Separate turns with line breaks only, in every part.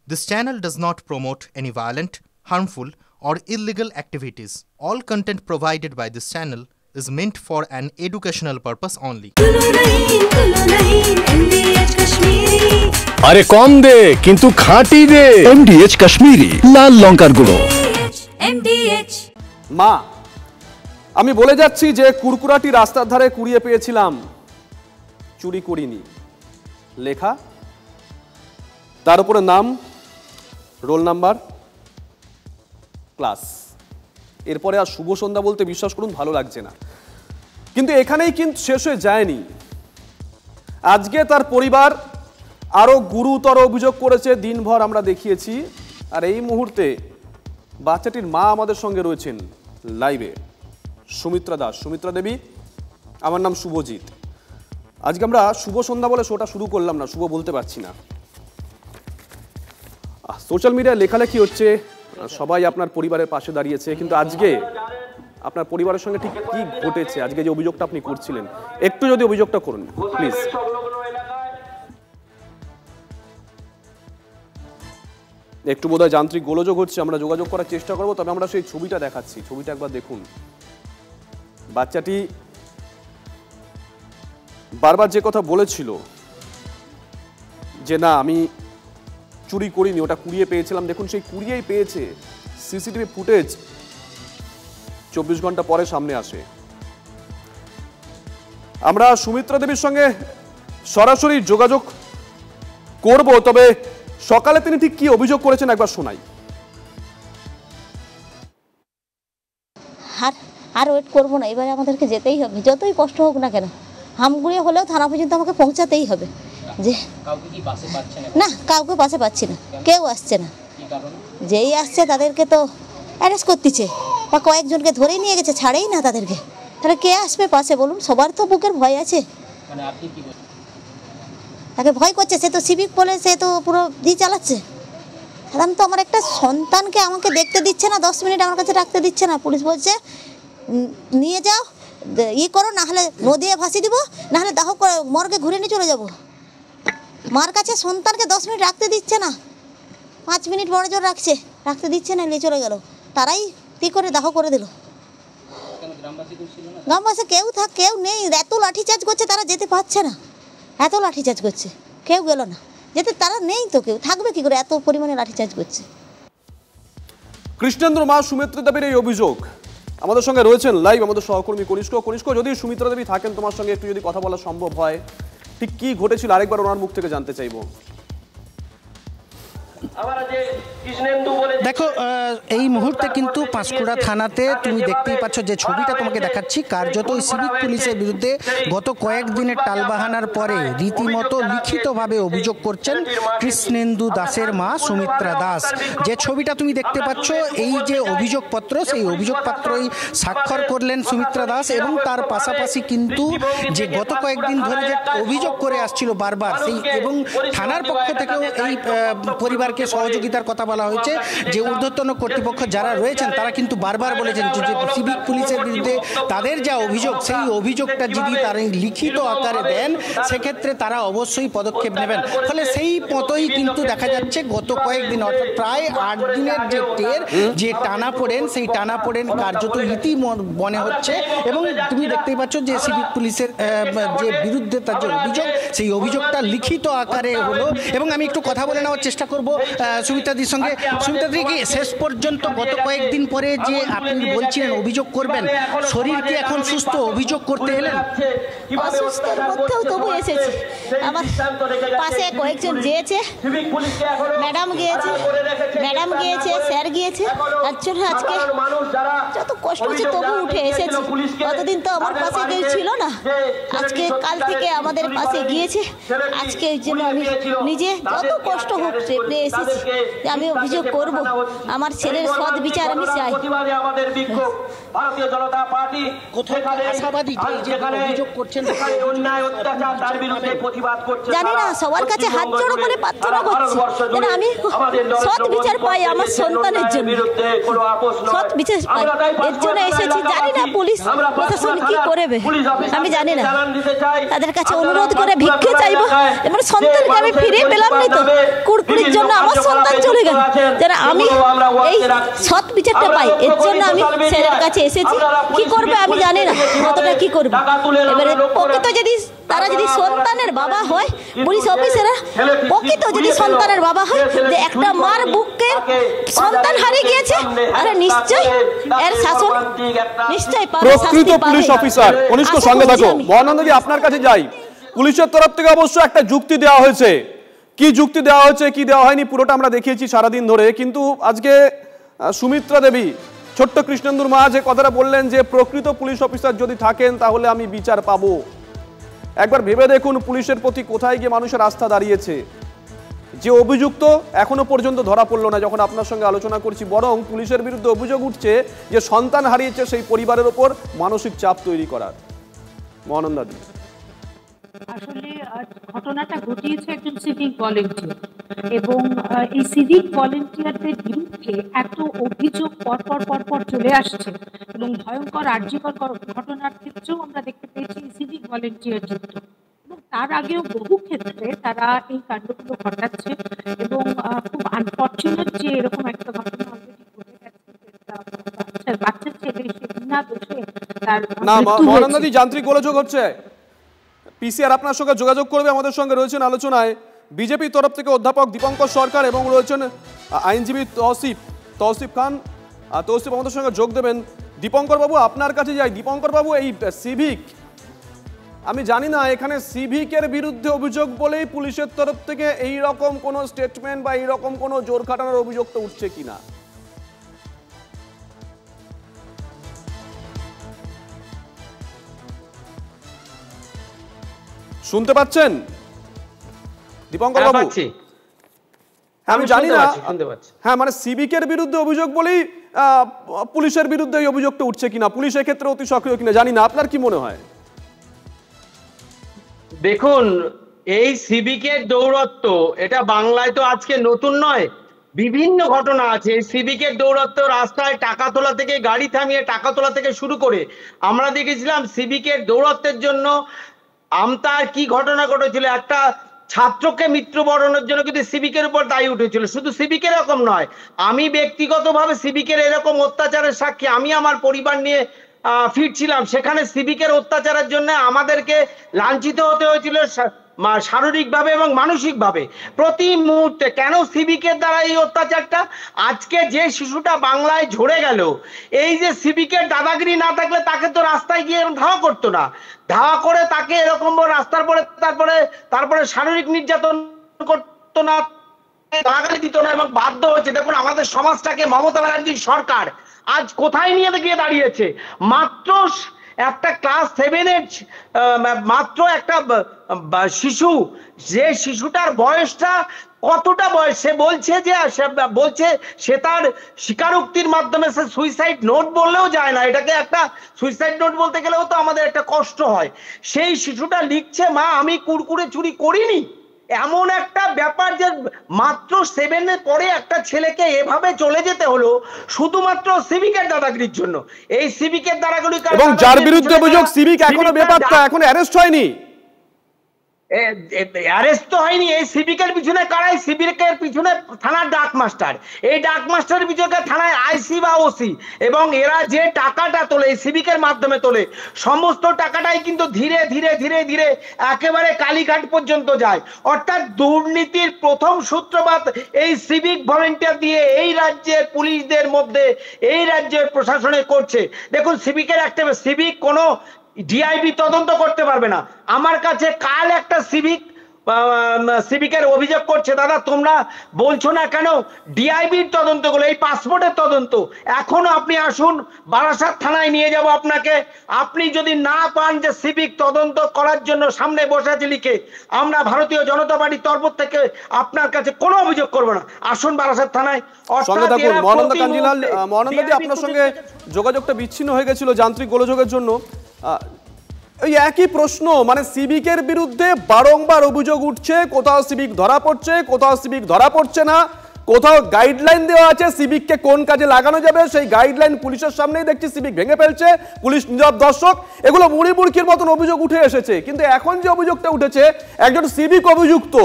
This channel does not promote any violent, harmful, or illegal activities. All content provided by this channel is meant for an educational purpose only.
আরে কম দে কিন্তু খাঁটি দে MDH Kashmiri লাল লঙ্কার গুঁড়ো।
মা, আমি বলে যাচ্ছি যে কুরকুরাটি রাস্তার ধারে কুড়িয়ে পেয়েছিলাম, চুরি করিনি। লেখা, তার উপরে নাম, রোল নাম্বার, ক্লাস। এরপরে আর শুভ সন্ধ্যা বলতে বিশ্বাস করুন ভালো লাগছে না। কিন্তু এখানেই কিন্তু শেষ হয়ে যায়নি। আজকে তার পরিবার আরো গুরুতর অভিযোগ করেছে, দিনভর আমরা দেখিয়েছি। আর এই মুহূর্তে বাচ্চাটির মা আমাদের সঙ্গে রয়েছেন লাইভে, সুমিত্রা দাস। সুমিত্রা দেবী, আমার নাম শুভজিৎ। আজকে আমরা শুভ সন্ধ্যা বলে শোটা শুরু করলাম না, শুভ বলতে পারছি না। সোশ্যাল মিডিয়ায় লেখালেখি হচ্ছে, সবাই আপনার পরিবারের পাশে দাঁড়িয়েছে, কিন্তু আজকে আপনার পরিবারের সঙ্গে ঠিক কি ঘটেছে, আজকে যে অভিযোগটা আপনি করছিলেন, একটু যদি অভিযোগটা করুন প্লিজ। একটু বোধহয় যান্ত্রিক গোলযোগ হচ্ছে, আমরা যোগাযোগ করার চেষ্টা করবো, তবে আমরা সেই ছবিটা দেখাচ্ছি। ছবিটা একবার দেখুন। বাচ্চাটি বারবার যে কথা বলেছিল যে না আমি চুরি করিনি, ওটা কুড়িয়ে পেয়েছিলাম, দেখুন সেই কুড়িয়েই পেয়েছে। সিসিটিভি ফুটেজ 24 ঘন্টা পরে সামনে আসে। আমরা সুমিত্রা দেবীর সঙ্গে সরাসরি যোগাযোগ করব, তবে সকালে তিনি ঠিক কি অভিযোগ করেছেন একবার শোনাই।
আর ওয়েট করবো না, এবারে আমাদেরকে যেতেই হবে, যতই কষ্ট হোক না কেন। হামগুড়িয়ে হলেও থানা পর্যন্ত আমাকে পৌঁছাতেই হবে। যে না, কাউকে পাশে পাচ্ছি না, কেউ আসছে না। যেই আসছে তাদেরকে তো অ্যারেস্ট করতেছে, বা কয়েকজনকে ধরেই নিয়ে গেছে, ছাড়েই না তাদেরকে। তাহলে কে আসবে পাশে বলুন? সবার তো বুকের ভয় আছে। তাকে ভয় করছে, সে তো সিভিক বলে সে তো পুরো দিয়ে চালাচ্ছে। সাধারণ তো আমার একটা সন্তানকে আমাকে দেখতে দিচ্ছে না, 10 মিনিট আমার কাছে রাখতে দিচ্ছে না। পুলিশ বলছে নিয়ে যাও, করো, না হলে নদীয়ে ভাসিয়ে দিব, না হলে দাহ করে মর্গে ঘুরে নিয়ে চলে যাব। মার কাছে সন্তানকে 10 মিনিট রাখতে দিচ্ছে না, 5 মিনিট বড় জোর রাখতে দিচ্ছে না, নিয়ে চলে গেল। তারাই কি করে দাহ করে দিল। গ্রামবাসী কেউ নেই, এত লাঠিচার্জ করছে, তারা যেতে পারছে না, এত লাঠিচার্জ করছে, কেউ গেল না যেতে। তারা নেই তো, কেউ থাকবে কি করে, এত পরিমাণে লাঠিচার্জ করছে।
কৃষ্ণেন্দ্র মা সুমিত্রা দেবীর এই অভিযোগ, আমাদের সঙ্গে রয়েছেন লাইভ আমাদের সহকর্মী কনিষ্ক। যদি সুমিত্রা দেবী থাকেন তোমার সঙ্গে একটু যদি কথা বলা সম্ভব হয়, ঠিক কি ঘটেছিল আরেকবার ওনার মুখ থেকে জানতে চাইবো।
দেখো, এই মুহূর্তে কিন্তু পাঁশকুড়া থানাতে তুমি দেখতেই পাচ্ছ যে ছবিটা তোমাকে দেখাচ্ছি, কার্যত সিভিক পুলিশের বিরুদ্ধে গত কয়েকদিনের টালবাহানার পরে রীতিমতো লিখিতভাবে অভিযোগ করছেন কৃষ্ণেন্দু দাসের মা সুমিত্রা দাস। যে ছবিটা তুমি দেখতে পাচ্ছ, এই যে অভিযোগপত্র, সেই অভিযোগপত্রই স্বাক্ষর করলেন সুমিত্রা দাস, এবং তার পাশাপাশি কিন্তু যে গত কয়েকদিন ধরে যে অভিযোগ করে আসছিল বারবার, সেই এবং থানার পক্ষ থেকেও এই পরিবারকে সহযোগিতার কথা বলা হয়েছে। যে ঊর্ধ্বতন কর্তৃপক্ষ যারা রয়েছেন তারা কিন্তু বারবার বলেছেন যে সিভিক পুলিশের বিরুদ্ধে তাদের যা অভিযোগ, সেই অভিযোগটা যদি তারা লিখিত আকারে দেন সেক্ষেত্রে তারা অবশ্যই পদক্ষেপ নেবেন। ফলে সেই মতোই কিন্তু দেখা যাচ্ছে গত কয়েকদিন, অর্থাৎ প্রায় 8 দিনের যে টের, যে টানাপোড়েন, সেই টানাপোড়েন কার্যত ইতি মনে হচ্ছে। এবং তুমি দেখতেই পাচ্ছ যে সিভিক পুলিশের যে বিরুদ্ধে তার যে অভিযোগ, সেই অভিযোগটা লিখিত আকারে হলো। এবং আমি একটু কথা বলে নেওয়ার চেষ্টা করব সুমিত্রাদির সঙ্গে। সুমিত্রাদি, কি শেষ পর্যন্ত গত কয়েকদিন পরে যে আপনি বলছিলেন অভিযোগ করবেন, শরীর কি এখন সুস্থ? অভিযোগ করতে এলেন?
অসুস্থের মধ্যেও তবু এসেছি। আমার পাশে কয়েকজন গিয়েছে, ম্যাডাম গিয়েছে, স্যার গিয়েছে। আসলে আজকে যত কষ্ট হচ্ছে তবু উঠে এসেছি। কতদিন তো আমার পাশে কেউ ছিল না, আজকে কাল থেকে আমাদের পাশে গিয়েছে। আজকে ওই জন্য আমি নিজে যত কষ্ট হোক ট্রেনে এসেছি, আমি অভিযোগ করব। আমার ছেলের সৎ বিচার আমি চাই।
ভারতীয় জনতা পার্টি
জানি না, সবার কাছে হাত জড়ো করে প্রার্থনা করছি যেন আমি সৎ বিচার পাই আমার সন্তানের জন্য, সৎ বিচার পাই। এর জন্য এসেছি। জানি না পুলিশ প্রশাসন কি করবে, আমি জানি না। তাদের কাছে অনুরোধ করে ভিক্ষে চাইবো, এবার সন্তানকে আমি ফিরে পেলাম না তো। কুড়কুড়ির জন্য আমার সন্তান চলে গেল, যেন আমি এই সৎ বিচারটা পাই, এর জন্য আমি স্যারের কাছে এসেছি। কি করবে আমি জানি না, কতটা কি করবে। এবারে প্রকৃত যদি তারা যদি সন্তানের বাবা হয়, পুলিশ অফিসাররা প্রকৃত যদি সন্তানের বাবা হয়, যে একটা মার বুককে সন্তান হারিয়ে গিয়েছে, আরে নিশ্চয় এর শাসন নিশ্চয় পাবে।
প্রকৃত পুলিশ অফিসার কনিষ্ঠ সঙ্গে থাকো। মহানন্দজি আপনার কাছে যাই, পুলিশের তরফ থেকে অবশ্য একটা যুক্তি দেওয়া হয়েছে, কি যুক্তি দেওয়া হয়েছে কি দেওয়া হয়নি পুরোটা আমরা দেখিয়েছি সারাদিন ধরে, কিন্তু আজকে সুমিত্রা দেবী ছোট্ট কৃষ্ণেন্দুর মা যে কথাটা বললেন যে প্রকৃত পুলিশ অফিসার যদি থাকেন তাহলে আমি বিচার পাবো। একবার ভেবে দেখুন পুলিশের প্রতি কোথায় গিয়ে মানুষের আস্থা দাঁড়িয়েছে। যে অভিযুক্ত এখনো পর্যন্ত ধরা পড়লো না যখন আপনার সঙ্গে আলোচনা করছি, বরং পুলিশের বিরুদ্ধে অভিযোগ উঠছে যে সন্তান হারিয়েছে সেই পরিবারের ওপর মানসিক চাপ তৈরি করার। মহানন্দা দি,
আসলে ঘটনাটা ঘটিয়েছে একজন সিভিক ভলেন্টিয়ার, এবং এই সিভিক ভলেন্টিয়ারদের বিরুদ্ধে এত অভিযোগ পরপর চলে আসছে, এবং ভয়ঙ্কর আর্যিকর ঘটনার ক্ষেত্রেও আমরা দেখতে পেয়েছি সিভিক ভলেন্টিয়ার যুক্ত, এবং তার আগেও বহু ক্ষেত্রে তারা এই কাণ্ডগুলো ঘটাচ্ছে, এবং খুব আনফর্চুনেট যে এরকম একটা ঘটনা অলরেডি ঘটে গেছে। বাচ্চা ছেলে সে বিনা দোষে তার
মহানন্দা দি যান্ত্রিক গোলযোগ হচ্ছে, পিসিআর আপনার সঙ্গে যোগাযোগ করবে। আমাদের সঙ্গে রয়েছেন আলোচনায় বিজেপির তরফ থেকে অধ্যাপক দীপঙ্কর সরকার এবং রয়েছেন আইনজীবী তৌসিফ খান। তৌসিফ আমাদের সঙ্গে যোগ দেবেন। দীপঙ্কর বাবু আপনার কাছে যাই। দীপঙ্কর বাবু, এই সিভিক, আমি জানি না এখানে সিভিকের বিরুদ্ধে অভিযোগ বলেই পুলিশের তরফ থেকে এই রকম কোনো স্টেটমেন্ট বা এই রকম কোনো জোর খাটানোর অভিযোগ তো উঠছে কিনা। শুনতে পাচ্ছেন দীপঙ্কর বাবু? আমি জানি না, হ্যাঁ মানে সিভিকের বিরুদ্ধে অভিযোগ বলেই পুলিশের বিরুদ্ধে এই অভিযোগটা উঠছে কিনা, পুলিশ এক্ষেত্রে অতি সক্রিয় কিনা জানি না, আপনার কি মনে হয়?
দেখুন, এই সিভিকের দৌরত্ব এটা বাংলায় তো আজকে নতুন নয়, বিভিন্ন ঘটনা আছে। এই সিভিকের দৌরত্ব রাস্তায় টাকা তোলা থেকে, গাড়ি থামিয়ে টাকা তোলা থেকে শুরু করে আমরা দেখেছিলাম সিভিকের দৌরত্বের জন্য আমতার কি ঘটনা ঘটেছিল, একটা ছাত্রকে মৃত্যুবরণের জন্য কিন্তু সিভিকের উপর দায়ী উঠেছিল। শুধু সিভিকের এরকম নয়, আমি ব্যক্তিগতভাবে সিভিকের এরকম অত্যাচারের সাক্ষী। আমি আমার পরিবার নিয়ে ফিরছিলাম, সেখানে সিভিকের অত্যাচারের জন্য আমাদেরকে লাঞ্ছিত হতে হয়েছিল শারীরিকভাবে এবং মানসিকভাবে প্রতি মুহূর্তে। কেন সিভিকের দ্বারা এই অত্যাচারটা? আজকে যে শিশুটা বাংলায় ঝরে গেল, এই যে সিভিকের দাদাগিরি না থাকলে তাকে তো রাস্তায় গিয়ে ধাওয়া করতো না, ধাওয়া করে তাকে এরকম রাস্তার পরে তারপরে শারীরিক নির্যাতন করতো না, গালাগালি দিত না, এবং বাধ্য হয়েছে। দেখুন আমাদের সমাজটাকে মমতা ব্যানার্জির সরকার আজ কোথায় নিয়ে গিয়ে দাঁড়িয়েছে। মাত্র একটা ক্লাস 7-এর মাত্র একটা শিশু, যে শিশুটার বয়সটা কতটা বয়স, সে বলছে সে তার স্বীকারোক্তির মাধ্যমে সে সুইসাইড নোট বললেও যায় না, এটাকে একটা সুইসাইড নোট বলতে গেলেও তো আমাদের একটা কষ্ট হয়। সেই শিশুটা লিখছে, মা আমি কুরকুরে চুরি করিনি। এমন একটা ব্যাপার যে মাত্র 7-এর পরে একটা ছেলেকে এভাবে চলে যেতে হলো শুধুমাত্র সিভিকের দাদাগিরির জন্য। এই সিভিকের দাদাগিরি,
এবং যার বিরুদ্ধে অভিযোগ সিভিক এখনো বেপাত্তা, এখন অ্যারেস্ট হয়নি।
অ্যারেস্ট তো হয়নি। এই সিভিকের পিছনে কারাই? সিভিকের পিছনে থানার ডাক মাস্টার, এই ডাক মাস্টারের পিছনে থানায় আইসি বা ওসি, এবং এরা যে টাকাটা তোলে এই সিভিকের মাধ্যমে তোলে, সমস্ত টাকাটাই কিন্তু ধীরে ধীরে ধীরে ধীরে একেবারে কালীঘাট পর্যন্ত যায়। অর্থাৎ দুর্নীতির প্রথম সূত্রপাত এই সিভিক ভলেন্টিয়ার দিয়ে এই রাজ্যের পুলিশদের মধ্যে, এই রাজ্যের প্রশাসনে করছে। দেখুন সিভিকের একটা সিভিক কোনো ডিআইবি তদন্ত করতে পারবে না। আমার কাছে কাল একটা সিভিকের অভিযোগ করছে, দাদা তোমরা বলছো না কেন ডিআইবির তদন্ত গুলো, এই পাসপোর্টের তদন্ত এখনো আপনি আসুন, বারাসাত থানায় নিয়ে যাব আপনাকে। আপনি যদি না পান যে সিভিক তদন্ত করার জন্য সামনে বসে আছে লিখে, আমরা ভারতীয় জনতা পার্টির তরফ থেকে আপনার কাছে কোনো অভিযোগ করবো না, আসুন বারাসাত থানায়।
মহানন্দা, আপনার সঙ্গে যোগাযোগটা বিচ্ছিন্ন হয়ে গেছিল যান্ত্রিক গোলযোগের জন্য। এই একই প্রশ্ন, মানে সিভিকের বিরুদ্ধে বারংবার অভিযোগ উঠছে, কোথাও সিভিক ধরা পড়ছে, কোথাও সিভিক ধরা পড়ছে না, কোথাও গাইডলাইন দেওয়া আছে সিভিককে কোন কাজে লাগানো যাবে, সেই গাইডলাইন পুলিশের সামনেই দেখছি সিভিক ভেঙে ফেলছে, পুলিশ নীরব দর্শক। এগুলো মুড়ি মুড়কির মতন অভিযোগ উঠে এসেছে, কিন্তু এখন যে অভিযোগটা উঠেছে একজন সিভিক অভিযুক্ত,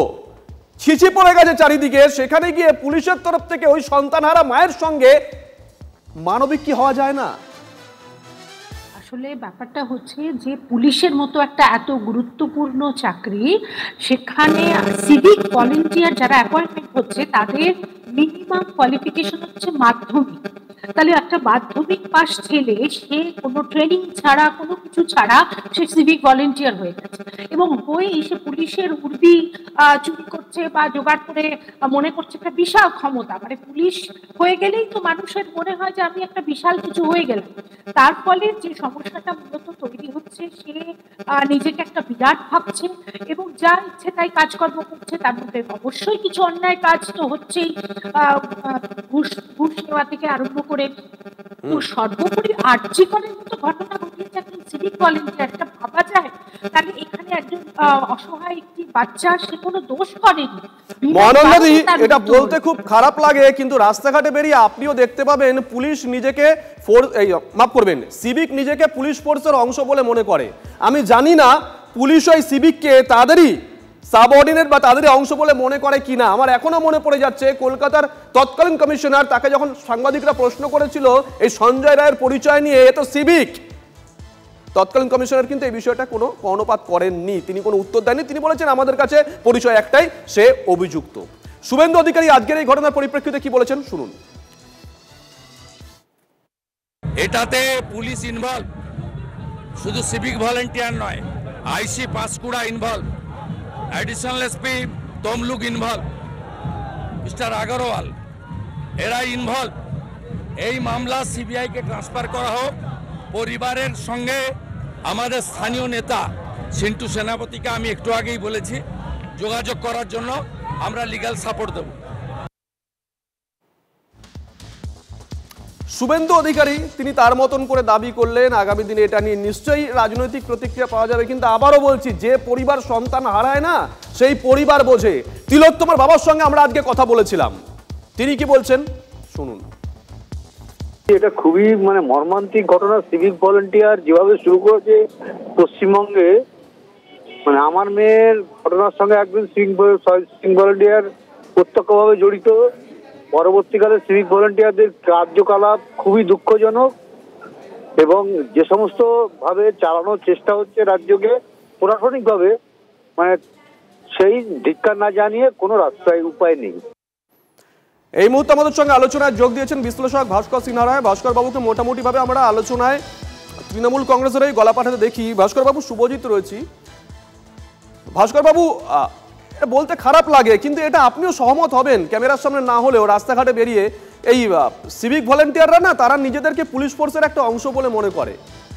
ছিচি পড়ে গেছে চারিদিকে, সেখানে গিয়ে পুলিশের তরফ থেকে ওই সন্তানহারা মায়ের সঙ্গে মানবিক কি হওয়া যায় না?
আসলে ব্যাপারটা হচ্ছে যে পুলিশের মতো একটা এত গুরুত্বপূর্ণ চাকরি, সেখানে সিভিক ভলেন্টিয়ার যারা অ্যাপয়েন্টমেন্ট হচ্ছে তাদের মিনিমাম কোয়ালিফিকেশন হচ্ছে মাধ্যমিক। তাহলে একটা মাধ্যমিক পাস ছেলে, সে কোনো ট্রেনিং ছাড়া, কোনো কিছু ছাড়া সে সিভিক ভলেন্টিয়ার হয়ে গেছে, এবং হয়েই সে পুলিশের উর্দি চুরি করছে বা জোগাড় করে মনে করছে একটা বিশাল ক্ষমতা। মানে পুলিশ হয়ে গেলেই তো মানুষের মনে হয় যে আমি একটা বিশাল কিছু হয়ে গেলাম। তার ফলে যে সমস্যাটা মূলত তৈরি হচ্ছে, সে নিজেকে একটা বিরাট ভাবছে এবং যা ইচ্ছে তাই কাজকর্ম করছে। তার মধ্যে অবশ্যই কিছু অন্যায় কাজ তো হচ্ছেই, ঘুষ নেওয়া থেকে আরম্ভ করে। সর্বোপরি আর্যিকরের মতো ঘটনা ঘটিয়েছে একজন সিভিক ভলেন্টিয়ারটা, ভাবা যায় তাহলে এখানে একজন অসহায় একটি বাচ্চা, সে কোনো দোষ করেনি।
মহানন্দাদি, এটা বলতে খুব খারাপ লাগে, কিন্তু রাস্তাঘাটে বেরিয়ে আপনিও দেখতে পাবেন পুলিশ নিজেকে মাফ করবেন, সিভিক নিজেকে পুলিশ ফোর্সের অংশ বলে মনে করে। আমি জানি না পুলিশ ওই সিভিককে তাদেরই সাবঅর্ডিনেট বা তাদেরই অংশ বলে মনে করে কিনা। আমার এখনো মনে পড়ে যাচ্ছে কলকাতার তৎকালীন কমিশনার, তাকে যখন সাংবাদিকরা প্রশ্ন করেছিল এই সঞ্জয় রায়ের পরিচয় নিয়ে, এ তো সিভিক, তৎকালীন কমিশনার কিন্তু এই বিষয়টা কোনো কর্ণপাত করেননি, তিনি কোনো উত্তর দেননি। তিনি বলেছেন আমাদের কাছে পরিচয় একটাই, সে অভিযুক্ত। শুভেন্দু অধিকারী আজকের এই ঘটনার পরিপ্রেক্ষিতে কি বলেছেন শুনুন।
এটাতে পুলিশ ইনভলভ, শুধু সিভিক ভলেন্টিয়ার নয়, IC Panskura involve, additional SP Tamluk involve, mister Agarwal, এরা ইনভলভ। এই মামলা সিবিআইকে ট্রান্সফার করা হোক। পরিবারের সঙ্গে আমাদের স্থানীয় নেতা সিন্টু সেনাপতিকে আমি একটু আগেই বলেছি যোগাযোগ করার জন্য, আমরা লিগ্যাল সাপোর্ট দেব।
শুভেন্দু অধিকারী তিনি তার মতন করে দাবি করলেন, আগামী দিনে এটা নিয়ে নিশ্চয়ই রাজনৈতিক প্রতিক্রিয়া পাওয়া যাবে। কিন্তু আবারও বলছি, যে পরিবার সন্তান হারায় না, সেই পরিবার বোঝে। তিলোত্তমার বাবার সঙ্গে আমরা আজকে কথা বলেছিলাম, তিনি কি বলছেন শুনুন।
এটা খুবই মর্মান্তিক ঘটনা। সিভিক ভলেন্টিয়ার যেভাবে শুরু করেছে পশ্চিমবঙ্গে, আমার মেয়ের ঘটনার সঙ্গে একজন সিভিক ভলেন্টিয়ার প্রত্যক্ষভাবে জড়িত। পরবর্তীকালে সিভিক ভলেন্টিয়ারদের কার্যকলাপ খুবই দুঃখজনক, এবং যে সমস্ত ভাবে চালানোর চেষ্টা হচ্ছে রাজ্যকে প্রশাসনিকভাবে, সেই ধিক্কার না জানিয়ে কোনো রাস্তায় উপায় নেই।
এই মুহূর্তে আমাদের সঙ্গে আলোচনায় যোগ দিয়েছেন বিশ্লেষক ভাস্কর সিনহা রায়। ভাস্কর বাবুকে মোটামুটি ভাবে আমরা আলোচনায় তৃণমূল কংগ্রেসের এই গলা পাঠাতে দেখি। ভাস্কর বাবু, শুভজিৎ রয়েছি। ভাস্কর বাবু, বলতে খারাপ লাগে, কিন্তু এটা আপনিও সহমত হবেন, ক্যামেরার সামনে না হলেও রাস্তাঘাটে বেরিয়ে এই সিভিক ভলেন্টিয়াররা না, তারা নিজেদেরকে পুলিশ ফোর্সের একটা অংশ বলে মনে করে।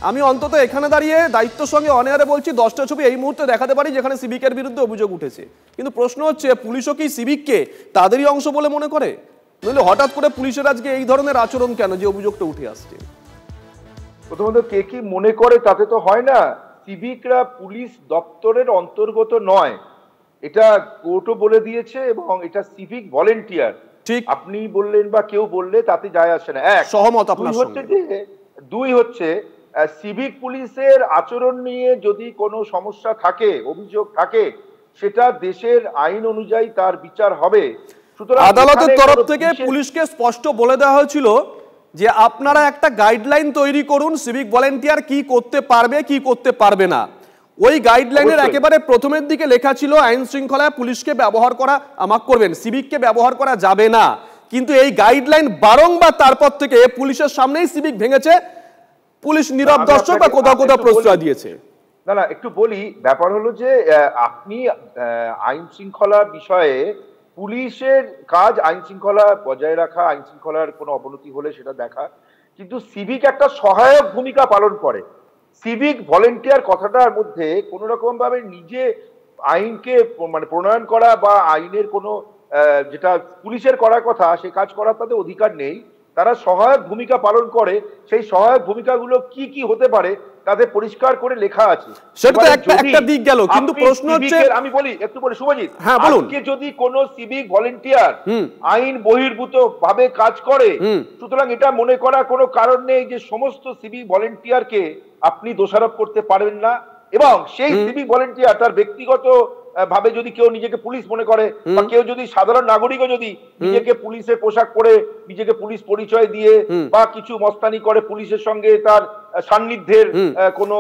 আমি অন্তত এখানে দাঁড়িয়ে দায়িত্বের সঙ্গে অনেয়ারে বলছি, 10টা ছবি এই মুহূর্তে দেখাতে পারি যেখানে সিভিকের বিরুদ্ধে অভিযোগ উঠেছে। কিন্তু প্রশ্ন হচ্ছে, পুলিশও কি সিভিককে তাদেরই অংশ বলে মনে করে? নইলে হঠাৎ করে পুলিশের আজকে এই ধরনের আচরণ কেন, যে অভিযোগটা উঠে আসছে?
প্রথমত কে কি মনে করে তাতে তো হয় না। সিভিকরা পুলিশ দপ্তরের অন্তর্গত নয়, এটা কোর্টও বলে দিয়েছে, এবং এটা সিভিক ভলেন্টিয়ার। ঠিক, আপনি বললেন বা কেউ বললে তাতে যায় আসে না। এক, সহমত আপনার সঙ্গে। দুই হচ্ছে সিভিক পুলিশের আচরণ নিয়ে যদি কোনো সমস্যা থাকে, অভিযোগ থাকে, সেটা দেশের আইন অনুযায়ী তার বিচার হবে। সুতরাং
আদালতের তরফ থেকে পুলিশকে স্পষ্ট বলে দেওয়া হয়েছিল যে আপনারা একটা গাইডলাইন তৈরি করুন, সিভিক ভলেন্টিয়ার কি করতে পারবে কি করতে পারবে না। ওই গাইডলাইনের একেবারে প্রথমের দিকে লেখা ছিল আইন শৃঙ্খলায় পুলিশকে ব্যবহার করা মাফ করবেন, সিভিককে ব্যবহার করা যাবে না। কিন্তু এই গাইডলাইন বারংবার তারপর থেকে পুলিশের সামনেই সিভিক ভেঙেছে, পুলিশ নীরব দর্শক বা কোথাও কোথাও প্রশ্রয় দিয়েছে।
না না, একটু বলি, ব্যাপার হলো যে আপনি আইন শৃঙ্খলা বিষয়ে, পুলিশের কাজ আইন শৃঙ্খলা বজায় রাখা, আইন শৃঙ্খলার কোনো অবনতি হলে সেটা দেখা, কিন্তু সিভিক একটা সহায়ক ভূমিকা পালন করে। সিভিক ভলেন্টিয়ার কথাটার মধ্যে কোনো রকম ভাবে নিজে আইনকে প্রণয়ন করা বা আইনের কোনো যেটা পুলিশের করার কথা সে কাজ করার তাদের অধিকার নেই। তারা সহায়ক ভূমিকা পালন করে। সেই সহায়ক ভূমিকাগুলো কি কি হতে পারে তাদের পরিষ্কার করে লেখা আছে।
সেটা একটা দিক গেল, কিন্তু প্রশ্ন হচ্ছে,
আমি বলি একটু বলি শুভজিৎ, আজকে যদি কোনো সিভিক ভলেন্টিয়ার আইন বহির্ভূত ভাবে কাজ করে, সুতরাং এটা মনে করা কোনো কারণ নেই যে সমস্ত সিভিক ভলেন্টিয়ারকে আপনি দোষারোপ করতে পারবেন না, এবং সেই সিভিক ভলেন্টিয়ার তার ব্যক্তিগত ভাবে যদি কেউ নিজেকে পুলিশ মনে করে বা কেউ যদি সাধারণ নাগরিকও যদি নিজেকে পুলিশের পোশাক পরে নিজেকে পুলিশ পরিচয় দিয়ে বা কিছু মস্তানি করে পুলিশের সঙ্গে তার সান্নিধ্যের কোনো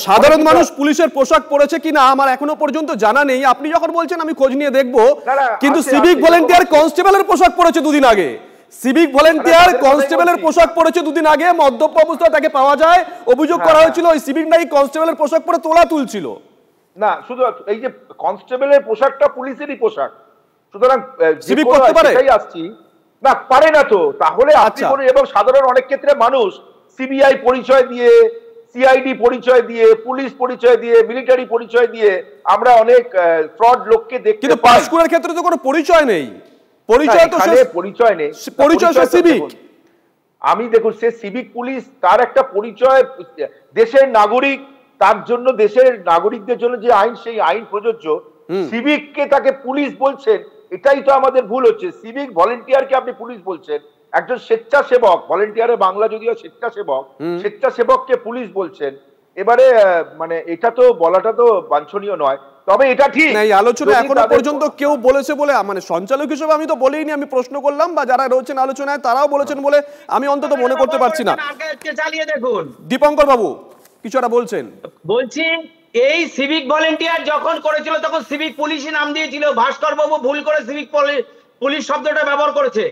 সাধারণ মানুষ পুলিশের পোশাক পরেছে কিনা আমার এখনো পর্যন্ত জানা নেই। আপনি যখন বলছেন আমি খোঁজ নিয়ে দেখবো, কিন্তু সিভিক ভলেন্টিয়ার কনস্টেবলের পোশাক পরেছে দুদিন আগে। সিভিক ভলেন্টিয়ার কনস্টেবলের পোশাক পরেছে দুদিন আগে, মদ্যপ অবস্থায় তাকে পাওয়া যায়, অভিযোগ করা হয়েছিল ওই সিভিক নাকি কনস্টেবলের পোশাক পরে তোলা তুলছিল।
না, শুধু এই যে কনস্টেবলের পোশাকটা পুলিশেরই পোশাক, সুতরাং
সিভিক করতে পারে
আসছি না, পারে না তো তাহলে আপনি এবং সাধারণ অনেক ক্ষেত্রে মানুষ সিবিআই পরিচয় দিয়ে, সিআইডি পরিচয় দিয়ে, পুলিশ পরিচয় দিয়ে, মিলিটারি পরিচয় দিয়ে আমরা অনেক ফ্রড লোককে দেখতে পাই।
কিন্তু পাঁশকুড়ার ক্ষেত্রে তো কোনো পরিচয় নেই। পরিচয় তো
পরিচয় নেই,
পরিচয় সিভিক।
আমি দেখুন সে সিভিক পুলিশ, তার একটা পরিচয় দেশের নাগরিক, তার জন্য দেশের নাগরিকদের জন্য যে আইন সেই আইন প্রযোজ্য। সিভিককে তাকে পুলিশ বলছেন, এটাই তো আমাদের ভুল হচ্ছে। সিভিক ভলেন্টিয়ারকে আপনি পুলিশ বলছেন, একজন স্বেচ্ছাসেবক, ভলেন্টিয়ারের বাংলা যদিও স্বেচ্ছাসেবক, স্বেচ্ছাসেবককে পুলিশ বলছেন। এবারে মানে এটা তো বলাটা তো বাঞ্ছনীয় নয়, তবে এটা ঠিক
এই আলোচনা এখনো পর্যন্ত কেউ বলেছে বলে মানে সঞ্চালক হিসেবে আমি তো বলেইনি, আমি প্রশ্ন করলাম বা যারা রয়েছেন আলোচনায় তারাও বলেছেন বলে আমি অন্তত মনে করতে পারছি না।
চালিয়ে দেখুন
দীপঙ্কর বাবু কিছু একটা বলছেন।
বলছি এই সিভিক ভলেন্টিয়ার যখন করেছিল তখন সিভিক পুলিশই নাম দিয়েছিল, ভাস্কর বাবু ভুল করে সিভিক পুলিশ শব্দটা ব্যবহার করেছে।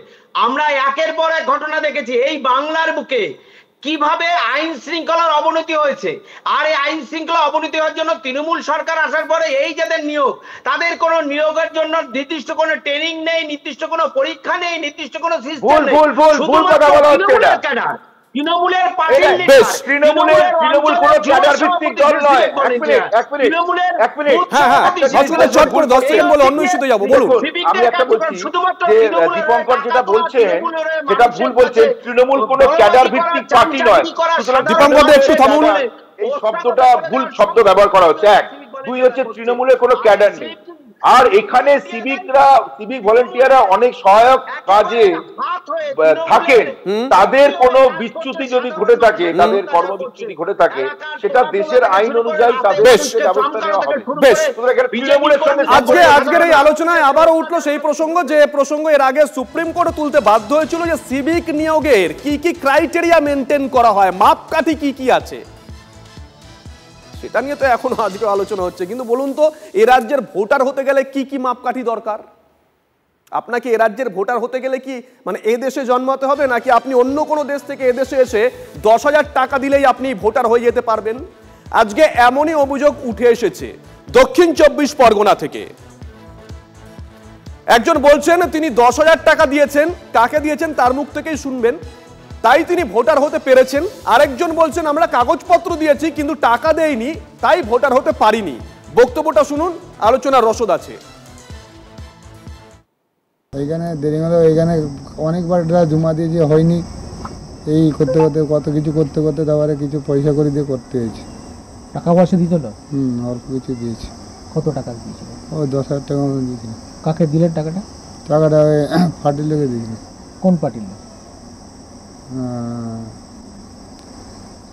আমরা একের পর এক ঘটনা দেখেছি এই বাংলার বুকে কিভাবে আইন শৃঙ্খলার অবনতি হয়েছে। আর এই আইন শৃঙ্খলা অবনতি হওয়ার জন্য তৃণমূল সরকার আসার পরে এই যাদের নিয়োগ, তাদের কোনো নিয়োগের জন্য নির্দিষ্ট কোনো ট্রেনিং নেই, নির্দিষ্ট কোনো পরীক্ষা নেই, নির্দিষ্ট কোনো সিস্টেম নেই। তৃণমূলের
তৃণমূল কোনো ক্যাডার ভিত্তিক দল নয়। আমি একটা বলছি যে দীপঙ্কর যেটা বলছেন সেটা ভুল বলছেন। তৃণমূল কোনো ক্যাডার ভিত্তিক পার্টি নয়।
দীপঙ্কর একটু থামুন,
এই শব্দটা ভুল শব্দ ব্যবহার করা হচ্ছে। এক, দুই হচ্ছে তৃণমূলের কোনো ক্যাডার নেই। আর এখানে সিভিক ভলেন্টিয়াররা অনেক সহায়ক কাজে থাকেন, তাদের কোনো বিচ্যুতি যদি ঘটে থাকে, তাদের কর্মবিচ্যুতি ঘটে থাকে, সেটা দেশের আইন অনুযায়ী তাদের ব্যবস্থা নেওয়া হবে।
বেশ, আজকের এই আলোচনায় আবারও উঠলো সেই প্রসঙ্গ, যে প্রসঙ্গ এর আগে সুপ্রিম কোর্ট তুলতে বাধ্য হয়েছিল, যে সিভিক নিয়োগের কি কি ক্রাইটেরিয়া মেনটেন করা হয়, মাপকাঠি কি কি আছে, সেটা নিয়ে তো এখনো আজকে আলোচনা হচ্ছে। কিন্তু বলুন তো, এ রাজ্যের ভোটার হতে গেলে কি কি মাপকাঠি দরকার? আপনাকে এ রাজ্যের ভোটার হতে গেলে কি মানে এ দেশে জন্মাতে হবে, নাকি আপনি অন্য কোনো দেশ থেকে এ দেশে এসে 10,000 টাকা দিলেই আপনি ভোটার হয়ে যেতে পারবেন? আজকে এমনই অভিযোগ উঠে এসেছে দক্ষিণ 24 পরগনা থেকে। একজন বলছেন তিনি 10,000 টাকা দিয়েছেন, কাকে দিয়েছেন তার মুখ থেকেই শুনবেন, তাই তিনি ভোটার হতে পেরেছেন। আরেকজন বলছেন আমরা কাগজপত্র দিয়েছি কিন্তু টাকা দেইনি, তাই ভোটার হতে পারিনি। বক্তব্যটা শুনুন, আলোচনার রসদ আছে।
এইখানে দেরি হলো, এইখানে অনেকবার জমা দিয়েছি, হয়নি। এই করতে করতে কত কিছু করতে করতে তারপরে কিছু পয়সা করে দিয়ে করতে হয়েছে।
টাকা পয়সা দিয়েছিল?
অল্প কিছু দিয়েছি।
কত টাকা দিয়েছিল?
ও 10,000 টাকা মতো দিয়েছিল।
কাকে দিলেন টাকাটা?
টাকাটা ওই পার্টির লোকে দিয়েছিল।
কোন পার্টির লোক?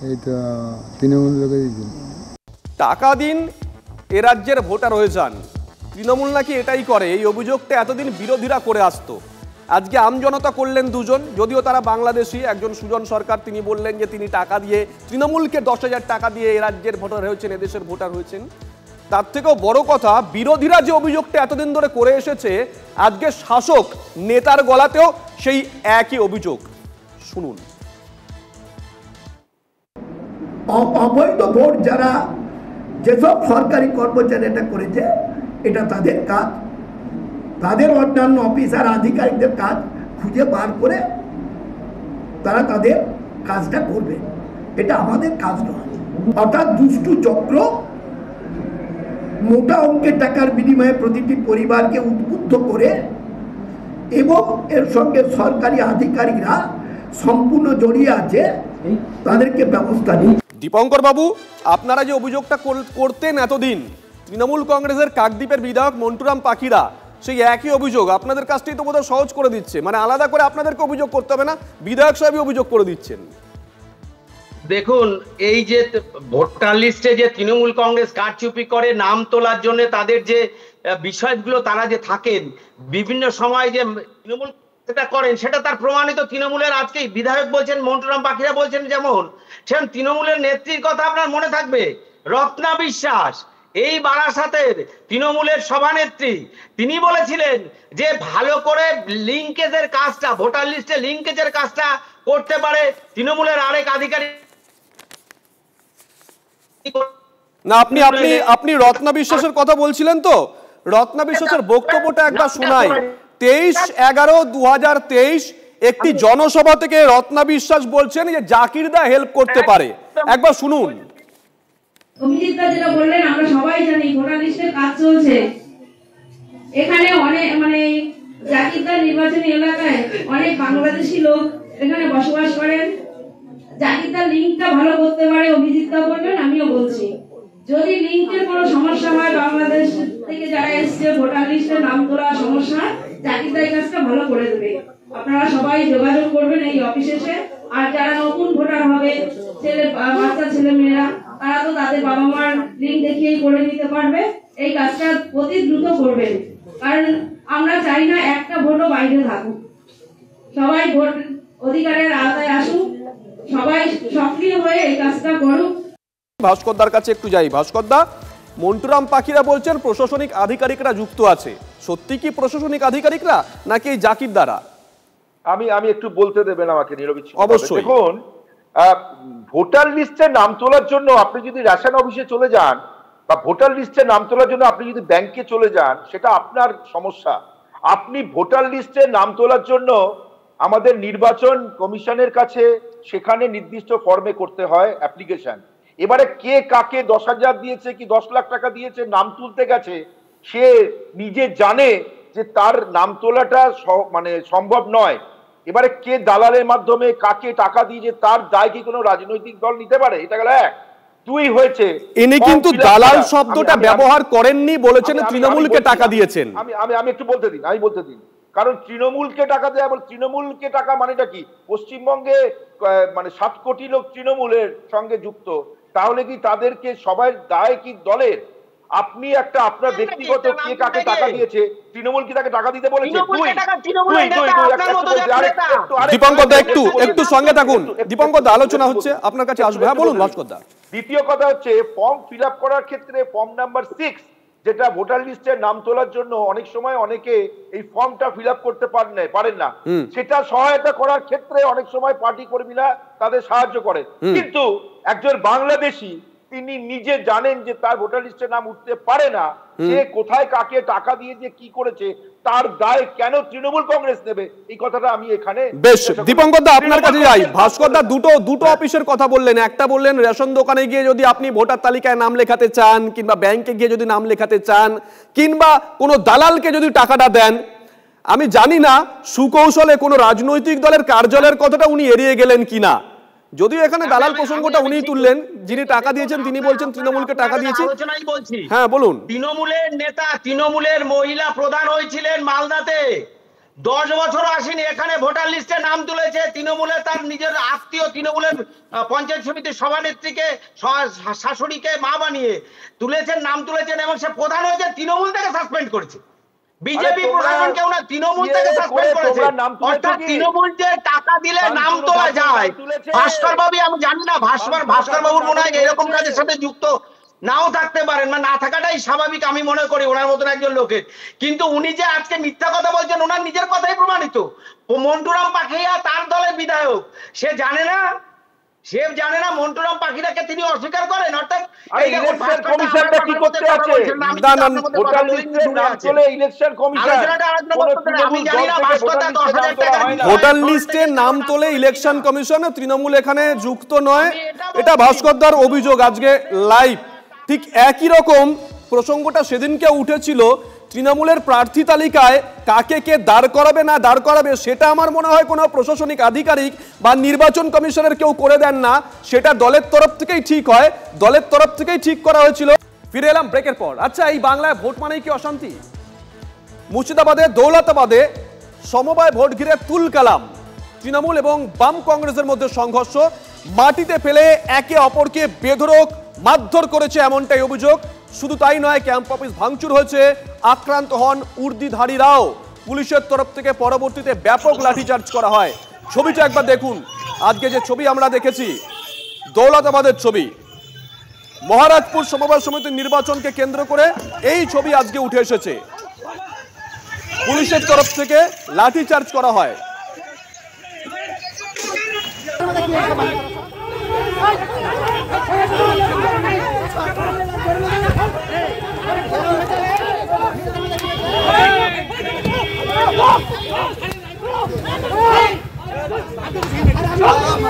এই তো তৃণমূল লোকে দিয়েছিল।
টাকা দিন, এ রাজ্যের ভোটার হয়ে যান, তৃণমূল নাকি এটাই করে। এই অভিযোগটা এতদিন বিরোধীরা করে আসতো। আজকে আমজনতা করলেন দুজন, যদিও তারা বাংলাদেশি। একজন সুজন সরকার, তিনি বললেন যে তিনি টাকা দিয়ে তৃণমূলকে 10,000 টাকা দিয়ে এ রাজ্যের ভোটার হয়েছেন, এদেশের ভোটার হয়েছেন। তার থেকেও বড় কথা, বিরোধীরা যে অভিযোগটা এতদিন ধরে করে এসেছে, আজকে শাসক নেতার গলাতেও সেই একই অভিযোগ। শুনুন।
অবৈধ ভোট যারা যেসব সরকারি কর্মচারী এটা করেছে, এটা তাদের কাজ, তাদের অন্যান্য অফিসার আধিকারিকদের কাজ খুঁজে বার করে তারা তাদের কাজটা করবে। এটা আমাদের কাজ নয়। অর্থাৎ দুষ্টু চক্র মোটা অঙ্কের টাকার বিনিময়ে প্রতিটি পরিবারকে উদ্বুদ্ধ করে এবং এর সঙ্গে সরকারি আধিকারিকরা সম্পূর্ণ জড়িয়ে আছে, তাদেরকে ব্যবস্থা নিই।
দীপঙ্কর বাবু, আপনারা যে অভিযোগটা করতেন এতদিন, তৃণমূল কংগ্রেসের কাকদ্বীপের বিধায়ক মন্টুরাম পাখিরা সেই একই অভিযোগ আপনাদের কাছটাই তো বোধহয় সহজ করে দিচ্ছে। মানে আলাদা করে আপনাদেরকে অভিযোগ করতে হবে না, বিধায়ক সাহেবই অভিযোগ করে দিচ্ছেন।
দেখুন, এই যে ভোটার লিস্টে যে তৃণমূল কংগ্রেস কারচুপি করে নাম তোলার জন্য তাদের যে বিষয়গুলো তারা যে থাকেন বিভিন্ন সময় যে তৃণমূল সেটা করেন, সেটা তার প্রমাণিত তৃণমূলের আজকে বিধায়ক বলছেন, মন্টুরাম পাখিরা বলছেন, যেমন সেরকম তৃণমূলের নেত্রীর কথা আপনার মনে থাকবে, রত্না বিশ্বাস, এই বারাসাতের তৃণমূলের সভানেত্রী, তিনি বলেছিলেন যে ভালো করে লিঙ্কেজের কাজটা, ভোটার লিস্টে লিঙ্কেজের কাজটা করতে পারে তৃণমূলের আরেক আধিকারিক।
না, আপনি আপনি আপনি রত্না বিশ্বাসের কথা বলছিলেন তো, রত্না বিশ্বাসের বক্তব্যটা একবার শোনাই। 23/11/2023 একটি জনসভা থেকে রত্না বিশ্বাস বলছেন যে জাকিরদা হেল্প করতে পারে, একবার শুনুন।
অভিজিৎদা যেটা বললেন আমরা সবাই জানি ভোটার লিস্টের কাজ চলছে, এখানে অনেক জাকিরদা নির্বাচনী এলাকায় অনেক বাংলাদেশি লোক এখানে বসবাস করেন। জাকিরদা লিঙ্কটা ভালো করতে পারে, অভিজিৎদা বলবেন, আমিও বলছি। যদি লিঙ্কের কোনো সমস্যা হয়, বাংলাদেশ থেকে যারা এসছে ভোটার লিস্টে নাম তোলা সমস্যা, জাকিরদা এই কাজটা ভালো করে দেবে। আপনারা সবাই যোগাযোগ করবেন এই অফিসে এসে। আর যারা নতুন ভোটার হবে, বাচ্চা ছেলে মেয়েরা, তারা তো তাদের বাবা মার লিঙ্ক দেখিয়েই করে নিতে পারবে। এই কাজটা অতি দ্রুত করবেন, কারণ আমরা চাই না একটা ভোটও বাইরে থাকুক। সবাই ভোট অধিকারের আওতায় আসুক, সবাই সক্রিয় হয়ে এই কাজটা করুক।
ভাস্করদার কাছে একটু যাই। ভাস্করদা, মন্টুরাম পাখিরা বলছেন প্রশাসনিক আধিকারিকরা যুক্ত আছে, সত্যি কি প্রশাসনিক আধিকারিকরা নাকি এই জাকিরদারা?
আমি একটু বলতে দেবেন আমাকে নিরবিচ্ছিন্ন?
অবশ্যই।
দেখুন, ভোটার লিস্টে নাম তোলার জন্য আপনি যদি রেশন অফিসে চলে যান বা ভোটার লিস্টে নাম তোলার জন্য আপনি যদি ব্যাংকে চলে যান, সেটা আপনার সমস্যা। আপনি ভোটার লিস্টে নাম তোলার জন্য আমাদের নির্বাচন কমিশনের কাছে সেখানে নির্দিষ্ট ফর্মে করতে হয় অ্যাপ্লিকেশন। এবারে কে কাকে 10,000 দিয়েছে কি 10 লাখ টাকা দিয়েছে নাম তুলতে গেছে, সে নিজে জানে যে তার নাম তোলাটা সম্ভব নয়। এবারে কে দালালের মাধ্যমে কাকে টাকা দিয়েছে তার দায় কি কোনো রাজনৈতিক দল নিতে পারে? এটা গেল এক। দুই হয়েছে,
ইনি কিন্তু দালাল শব্দটা ব্যবহার করেননি, বলেছেন তৃণমূলকে টাকা দিয়েছেন।
আমি একটু বলতে দিন, কারণ তৃণমূলকে টাকা দেয়, তৃণমূলকে টাকা মানেটা কি? পশ্চিমবঙ্গে 7 কোটি লোক তৃণমূলের সঙ্গে যুক্ত, তাহলে কি তাদেরকে সবাই দায় কি দলের? আপনি একটা আপনার ব্যক্তিগত কে কাকে টাকা দিয়েছে, তৃণমূল কি তাকে টাকা দিতে বলেছে?
দীপঙ্কর দা একটু সঙ্গে থাকুন, দীপঙ্কর দা আলোচনা হচ্ছে, আপনার কাছে আসবে। হ্যাঁ বলুন ভাস্কর দা।
দ্বিতীয় কথা হচ্ছে, ফর্ম ফিল আপ করার ক্ষেত্রে ফর্ম নাম্বার 6 যেটা ভোটার লিস্টে নাম তোলার জন্য অনেক সময় অনেকে এই ফর্মটা ফিল আপ করতে পারেন না, সেটা সহায়তা করার ক্ষেত্রে অনেক সময় পার্টি কর্মীরা তাদের সাহায্য করে। কিন্তু একজন বাংলাদেশি তিনি নিজে জানেন যে তার ভোটার লিস্টে নাম উঠতে পারে না, সে কোথায় কাকে টাকা দিয়ে যে কি করেছে তার দায় কেন তৃণমূল কংগ্রেস নেবে? এই কথাটা আমি এখানে।
বেশ, দীপঙ্কর দা আপনার কাছে যাই। ভাস্কর দা দুটো অফিসের কথা বললেন, একটা বললেন রেশন দোকানে গিয়ে যদি আপনি ভোটার তালিকায় নাম লেখাতে চান, কিংবা ব্যাংকে গিয়ে যদি নাম লেখাতে চান, কিংবা কোনো দালালকে যদি টাকাটা দেন। আমি জানি না সুকৌশলে কোনো রাজনৈতিক দলের কার্যালয়ের কথাটা উনি এড়িয়ে গেলেন কিনা, যদিও এখানে দালাল প্রসঙ্গটা উনি তুললেন, যিনি টাকা দিয়েছেন তিনি বলছেন তৃণমূলকে টাকা দিয়েছে। হ্যাঁ বলুন।
তৃণমূলের নেতা, তৃণমূলের মহিলা প্রধান হয়েছিলেন মালদাতে, 10 বছর আসেনি, এখানে ভোটার লিস্টে নাম তুলেছে। তৃণমূলের তার নিজের আত্মীয়, তৃণমূলের পঞ্চায়েত সমিতির সভানেত্রীকে, শাশুড়িকে মা বানিয়ে তুলেছেন, নাম তুলেছেন, এবং সে প্রধান হয়েছে। তৃণমূল থেকে সাসপেন্ড করেছে বিজেপি প্রশাসন, কেউ না, তৃণমূল থেকে সাসপেন্ড করেছে। অর্থাৎ তৃণমূল যে টাকা দিলে নাম তোলা যায়। ভাস্কর বাবু, আমি জানি না, ভাস্কর বাবুর মনে হয় এরকম কাজের সাথে যুক্ত নাও থাকতে পারেন, না থাকাটাই স্বাভাবিক আমি মনে করি ওনার মতন একজন লোকের। কিন্তু উনি যে আজকে মিথ্যা কথা বলছেন, ওনার নিজের কথাই প্রমাণিত। মন্টুরাম পাখিয়া তার দলের বিধায়ক, সে জানে না মন্টুরাম পাখিরাকে তিনি অস্বীকার করেন। অর্থাৎ
কমিশনটা কি করতে আছে?
ভোটার লিস্টে নাম তোলে ইলেকশন কমিশন, তৃণমূল এখানে যুক্ত নয়, এটা ভাস্করদার অভিযোগ আজকে লাইভ। ঠিক একই রকম প্রসঙ্গটা সেদিনকে উঠেছিল, তৃণমূলের প্রার্থী তালিকায় কাকে কে দাঁড় করাবে না দাঁড় করাবে সেটা আমার মনে হয় কোনো প্রশাসনিক আধিকারিক বা নির্বাচন কমিশনের কেউ করে দেন না, সেটা দলের তরফ থেকেই ঠিক হয়, দলের তরফ থেকেই ঠিক করা হয়েছিল। ফিরে এলাম ব্রেকের পর। আচ্ছা, এই বাংলায় ভোট মানেই কি অশান্তি? মুর্শিদাবাদে দৌলতাবাদে সমবায় ভোট ঘিরে তুলকালাম, তৃণমূল এবং বাম কংগ্রেসের মধ্যে সংঘর্ষ। মাটিতে ফেলে একে অপরকে বেধড়ক মারধর করেছে এমনটাই অভিযোগ। শুধু তাই নয়, ক্যাম্প অফিস ভাঙচুর হয়েছে, আক্রান্ত হন উর্দিধারীরাও। পুলিশের তরফ থেকে পরবর্তীতে ব্যাপক লাঠিচার্জ করা হয়। ছবিটা একবার দেখুন। আজকে যে ছবি আমরা দেখেছি দৌলতাবাদের ছবি, মহারাজপুর সমবায় সমিতির নির্বাচনকে কেন্দ্র করে এই ছবি আজকে উঠে এসেছে। পুলিশের তরফ থেকে লাঠিচার্জ করা হয়।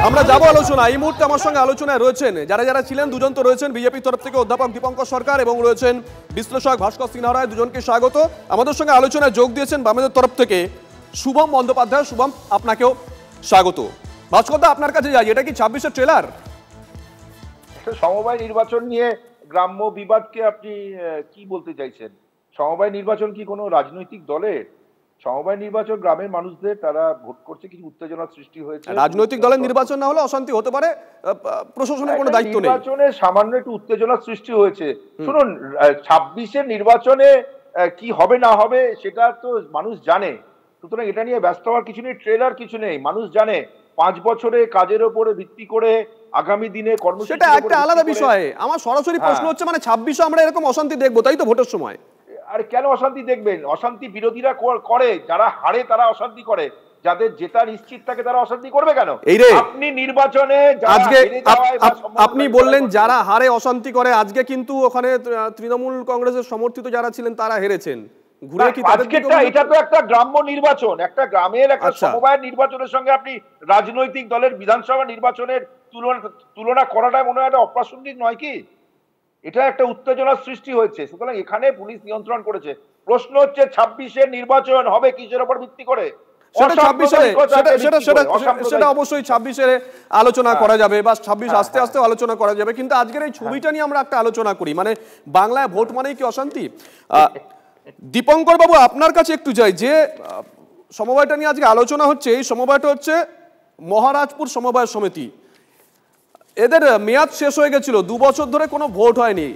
আমরা যাবো আলোচনা। এই মুহূর্তে আমার সঙ্গে আলোচনায় রয়েছেন যারা যারা ছিলেন, দুজন তো রয়েছেন বিজেপির তরফ থেকে অধ্যাপক দীপঙ্কর সরকার এবং রয়েছেন বিশ্লেষক ভাস্কর সিনহা রায়। দুজনকে স্বাগত। আমাদের সঙ্গে আলোচনায় যোগ দিয়েছেন বামেদের তরফ থেকে শুভম বন্দ্যোপাধ্যায়। শুভম, আপনাকেও স্বাগত। ভাস্করদা, আপনার কাছে যাই, এটা কি 26-এর ট্রেলার?
সমবায় নির্বাচন নিয়ে গ্রাম্য বিবাদকে আপনি কি বলতে চাইছেন? সমবায় নির্বাচন কি কোনো রাজনৈতিক দলের? সমবায় নির্বাচন গ্রামের মানুষদের, তারা ভোট করছে, কিছু উত্তেজনার সৃষ্টি হয়েছে।
রাজনৈতিক দলের নির্বাচন না হলে অশান্তি হতে পারে, প্রশাসনের কোনো দায়িত্ব নেই।
নির্বাচনে সামান্য একটু উত্তেজনার সৃষ্টি হয়েছে। শুনুন, 26-এর নির্বাচনে কি হবে না হবে সেটা তো মানুষ জানে, সুতরাং এটা নিয়ে ব্যস্ত হওয়ার কিছু নেই, ট্রেলার কিছু নেই। মানুষ জানে 5 বছরে কাজের উপরে ভিত্তি করে আগামী দিনে কর্মসূচি,
সেটা একটা আলাদা বিষয়। আমার সরাসরি প্রশ্ন হচ্ছে, মানে 26-এ আমরা এরকম অশান্তি দেখবো তাই তো ভোটের সময়?
আর কেন অশান্তি দেখবেন? অশান্তি বিরোধীরা করে, যারা হারে তারা অশান্তি করে, যাদের জেতা নিশ্চিত থাকে তারা অশান্তি করবে কেন? আপনি নির্বাচনে
আজকে আপনি বললেন যারা হারে অশান্তি করে, আজকে কিন্তু ওখানে তৃণমূল কংগ্রেসের সমর্থিত যারা ছিলেন তারা হেরেছেন। ঘুরে কি
এটা তো একটা গ্রাম্য নির্বাচন, একটা গ্রামের একটা সমবায় নির্বাচনের সঙ্গে আপনি রাজনৈতিক দলের বিধানসভা নির্বাচনের তুলনা করাটা মনে হয় একটা অপ্রাসঙ্গিক নয় কি? এটা একটা উত্তেজনার সৃষ্টি হয়েছে, সুতরাং এখানে পুলিশ নিয়ন্ত্রণ করেছে। প্রশ্ন হচ্ছে 26-এর নির্বাচন হবে কিসের উপর ভিত্তি করে?
সেটা অবশ্যই 26-এ আলোচনা করা যাবে, বা 26 আস্তে আস্তে আলোচনা করা যাবে, কিন্তু আজকের এই ছবিটা নিয়ে আমরা একটা আলোচনা করি। মানে বাংলায় ভোট মানেই কি অশান্তি? দীপঙ্কর বাবু, আপনার কাছে একটু যাই, যে সমবায়টা নিয়ে আজকে আলোচনা হচ্ছে, এই সমবায়টা হচ্ছে মহারাজপুর সমবায় সমিতি। এদের মেয়াদ শেষ হয়ে গেছিল, 2 বছর ধরে কোনো ভোট হয়নি।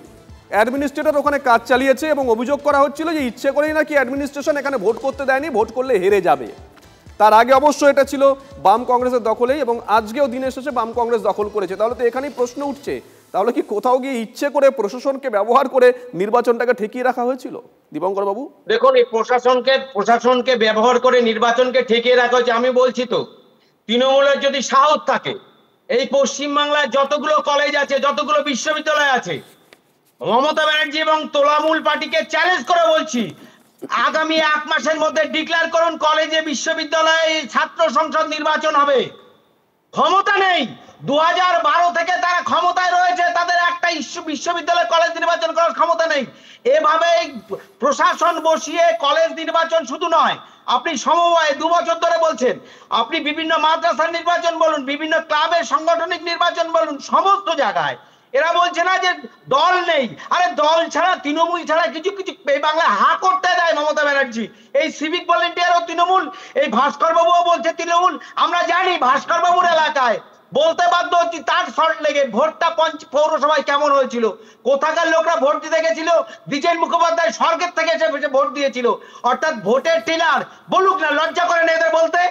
অ্যাডমিনিস্ট্রেটর ওখানে কাজ চালিয়েছে এবং অভিযোগ করা হচ্ছিল যে ইচ্ছে করেই নাকি অ্যাডমিনিস্ট্রেশন এখানে ভোট করতে দেয়নি, ভোট করলে হেরে যাবে। তার আগে অবশ্য এটা ছিল বাম কংগ্রেসের দখলেই, এবং আজকেও দিনের শেষে বাম কংগ্রেস দখল করেছে। তাহলে তো এখানেই প্রশ্ন উঠছে, তাহলে কি কোথাও গিয়ে ইচ্ছে করে প্রশাসনকে ব্যবহার করে নির্বাচনটাকে ঠেকিয়ে রাখা হয়েছিল? দীপঙ্কর বাবু,
দেখুন, এই প্রশাসনকে ব্যবহার করে নির্বাচনকে ঠেকিয়ে রাখা হয়েছে। আমি বলছি তো, তৃণমূলের যদি সাহস থাকে, এই পশ্চিমবাংলায় যতগুলো কলেজ আছে, যতগুলো বিশ্ববিদ্যালয় আছে, মমতা ব্যানার্জি এবং তৃণমূল পার্টিকে চ্যালেঞ্জ করে বলছি, আগামী 1 মাসের মধ্যে ডিক্লেয়ার করুন কলেজে বিশ্ববিদ্যালয়ে ছাত্র সংসদ নির্বাচন হবে। ক্ষমতা নেই, 2012 থেকে তারা ক্ষমতায় রয়েছে, তাদের একটা বিশ্ববিদ্যালয় কলেজ নির্বাচন করার ক্ষমতা নেই। এভাবে প্রশাসন বসিয়ে কলেজ নির্বাচন শুধু নয়, আপনি সমবায় 2 বছর ধরে বলছেন, আপনি বিভিন্ন মাদ্রাসার নির্বাচন বলুন, বিভিন্ন ক্লাবের সাংগঠনিক নির্বাচন বলুন, সমস্ত জায়গায় এরা বলছে না যে দল নেই। আরে দল ছাড়া, তৃণমূল ছাড়া কিছু এই বাংলায় হা করতে দেয় মমতা ব্যানার্জি। এই সিভিক ভলেন্টিয়ারও তৃণমূল, এই ভাস্কর বাবুও বলছে তৃণমূল। আমরা জানি ভাস্কর বাবুর এলাকায় বলতে বাধ্য হচ্ছি, তার শর্ট লেগে ভোটটা পৌরসভায় কেমন হয়েছিল, কোথাকার লোকরা ভোট দিতে গেছিল, দ্বিজেন মুখোপাধ্যায় স্বর্গের থেকে এসে ভোট দিয়েছিল। অর্থাৎ ভোটের টিলার বলুক না, লজ্জা করে না এদের বলতে।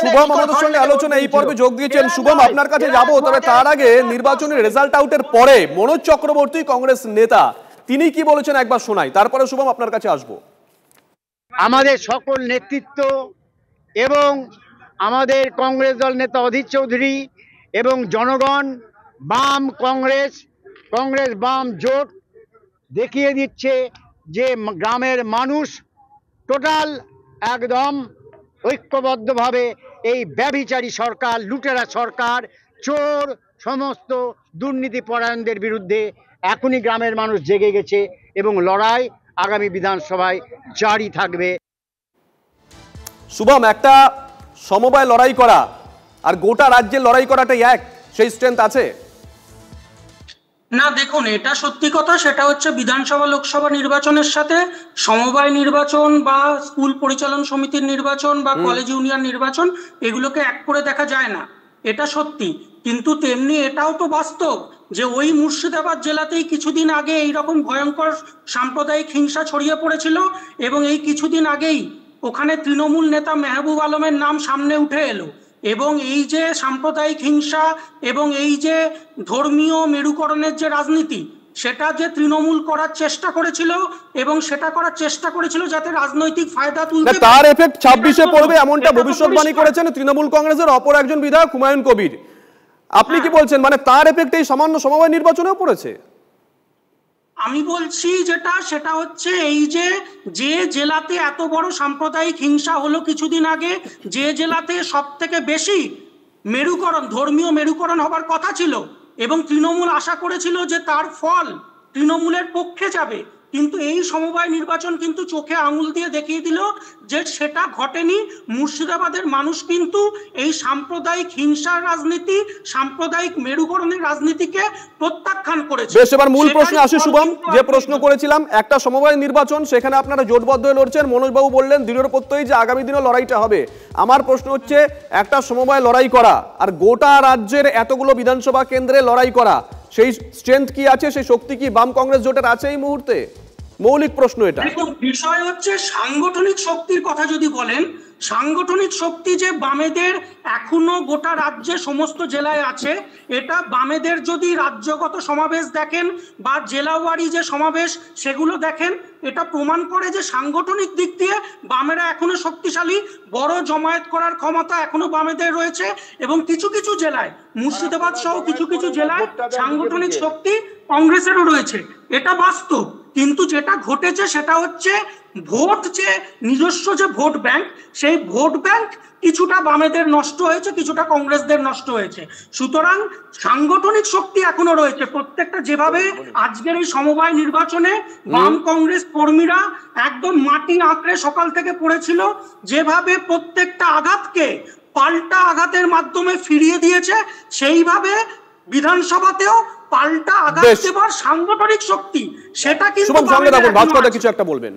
শুভম আমাদের সঙ্গে আলোচনা এই পর্বে যোগ দিয়েছেন। শুভম, আপনার কাছে যাবো, তবে তার আগে নির্বাচনের রেজাল্ট আউটের পরে মনোজ চক্রবর্তী কংগ্রেস নেতা তিনি কি বলেছেন একবার শোনাই, তারপরে শুভম আপনার কাছে আসবো।
আমাদের সকল নেতৃত্ব এবং আমাদের কংগ্রেস দল নেতা অধীর চৌধুরী এবং জনগণ, বাম কংগ্রেস বাম জোট দেখিয়ে দিচ্ছে যে গ্রামের মানুষ টোটাল একদম ঐক্যবদ্ধভাবে এই ব্যভিচারী সরকার, লুটেরা সরকার, চোর, সমস্ত দুর্নীতি পরায়ণদের বিরুদ্ধে এখনই গ্রামের মানুষ জেগে গেছে এবং লড়াই আগামী বিধানসভায় জারি থাকবে।
শুভম, একটা সমবায় লড়াই করা আর গোটা রাজ্যের লড়াই করাটাই এক, সেই স্ট্রেংথ আছে
না? দেখুন, এটা সত্যি কথা। সেটা হচ্ছে বিধানসভা লোকসভা নির্বাচনের সাথে সমবায় নির্বাচন বা স্কুল পরিচালন সমিতির নির্বাচন বা কলেজ ইউনিয়ন নির্বাচন, এগুলোকে এক করে দেখা যায় না। এটা সত্যি, কিন্তু তেমনি এটাও তো বাস্তব যে ওই মুর্শিদাবাদ জেলাতেই কিছুদিন আগে এইরকম ভয়ঙ্কর সাম্প্রদায়িক হিংসা ছড়িয়ে পড়েছিল এবং এই কিছুদিন আগেই ওখানে তৃণমূল নেতা মেহবুব আলমের নাম সামনে উঠে এলো এবং এই যে সাম্প্রদায়িক হিংসা এবং এই যে ধর্মীয় মেরুকরণের যে রাজনীতি, সেটা যে তৃণমূল করার চেষ্টা করেছিল এবং সেটা করার চেষ্টা করেছিল যাতে রাজনৈতিক ফায়দা তুলতে,
তার এফেক্ট 26-এ পড়বে এমনটা ভবিষ্যৎবাণী করেছেন তৃণমূল কংগ্রেসের অপর একজন বিধায়ক হুমায়ুন কবির। আপনি কি বলছেন, মানে তার এফেক্ট এই সামান্য সমবায় নির্বাচনেও পড়েছে?
আমি বলছি সেটা হচ্ছে এই যে জেলাতে এত বড় সাম্প্রদায়িক হিংসা হলো কিছুদিন আগে, যে জেলাতে সব থেকে বেশি মেরুকরণ, ধর্মীয় মেরুকরণ হবার কথা ছিল এবং তৃণমূল আশা করেছিল যে তার ফল তৃণমূলের পক্ষে যাবে, কিন্তু এই সমবায় নির্বাচন কিন্তু চোখে আঙুল দিয়ে দেখিয়ে দিল যে সেটা ঘটেনি। মুর্শিদাবাদের মানুষ কিন্তু এই সাম্প্রদায়িক হিংসার রাজনীতি, সাম্প্রদায়িক মেরুকরণের রাজনীতিকে প্রত্যাখ্যান করেছে।
বেশ, এবার মূল প্রশ্নে আসি শুভম। যে প্রশ্ন করেছিলাম, একটা সমবায় নির্বাচন, সেখানে আপনারা জোটবদ্ধ হয়ে লড়ছেন, মনোজবাবু বললেন দৃঢ় প্রত্যয়ী যে আগামী দিনে লড়াইটা হবে। আমার প্রশ্ন হচ্ছে, একটা সমবায় লড়াই করা আর গোটা রাজ্যের এতগুলো বিধানসভা কেন্দ্রে লড়াই করা, সেই স্ট্রেংথ কি আছে, সেই শক্তি কি বাম কংগ্রেস জোটের আছে এই মুহূর্তে? মৌলিক প্রশ্ন এটা।
বিষয় হচ্ছে সাংগঠনিক শক্তির কথা যদি বলেন, সাংগঠনিক শক্তি যে বামেদের এখনো গোটা রাজ্যে সমস্ত জেলায় আছে, এটা বামেদের যদি রাজ্যগত সমাবেশ দেখেন বা জেলাওয়ারি যে সমাবেশ সেগুলো দেখেন, এটা প্রমাণ করে যে সাংগঠনিক দিক দিয়ে বামেরা এখনো শক্তিশালী, বড় জমায়েত করার ক্ষমতা এখনো বামেদের রয়েছে এবং কিছু কিছু জেলায়, মুর্শিদাবাদ সহ কিছু কিছু জেলায় সাংগঠনিক শক্তি কংগ্রেসেরও রয়েছে, এটা বাস্তব। কিন্তু যেটা ঘটেছে সেটা হচ্ছে ভোট, যে নিজস্ব যে ভোট ব্যাংক, সেই ভোট ব্যাংক কিছুটা বামেদের নষ্ট হয়েছে, কিছুটা কংগ্রেসদের নষ্ট হয়েছে। সুতরাং সাংগঠনিক শক্তি এখনো রয়েছে প্রত্যেকটা। যেভাবে আজকের এই সমবায় নির্বাচনে বাম কংগ্রেস কর্মীরা একদম মাটি আঁকড়ে সকাল থেকে পড়েছিল, যেভাবে প্রত্যেকটা আঘাতকে পাল্টা আঘাতের মাধ্যমে ফিরিয়ে দিয়েছে, সেইভাবে বিধানসভাতেও পাল্টা আঘাত দেবার সাংগঠনিক শক্তি, সেটা কিন্তু
কিছু একটা বলবেন।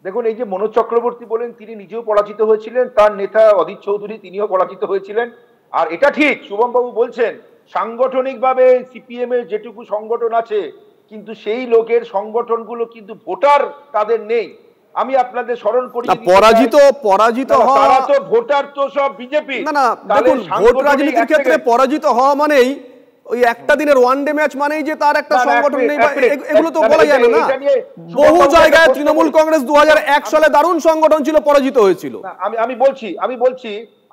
দেখুন, এই যে মনোজ চক্রবর্তী বলেন, তিনি নিজেও পরাজিত হয়েছিলেন, তার নেতা অধীর চৌধুরী তিনিও পরাজিত হয়েছিলেন। আর এটা ঠিক, শুভম বাবু বলছেন সাংগঠনিকভাবে সিপিএম এর যেটুকু সংগঠন আছে, কিন্তু সেই লোকের সংগঠনগুলো কিন্তু ভোটার তাদের নেই। আমি আপনাদের স্মরণ করি,
পরাজিত
তারা তো ভোটার তো সব বিজেপি।
না, দেখুন, ভোট রাজনীতির ক্ষেত্রে পরাজিত হওয়া মানেই ওই একটা দিনের ওয়ানডে ম্যাচ মানেই যে তার একটা সংগঠন নেই, এগুলো তো বলা যায় না। বহু জায়গায় তৃণমূল কংগ্রেস 2001 সালে দারুণ সংগঠন ছিল, পরাজিত হয়েছিল।
আমি বলছি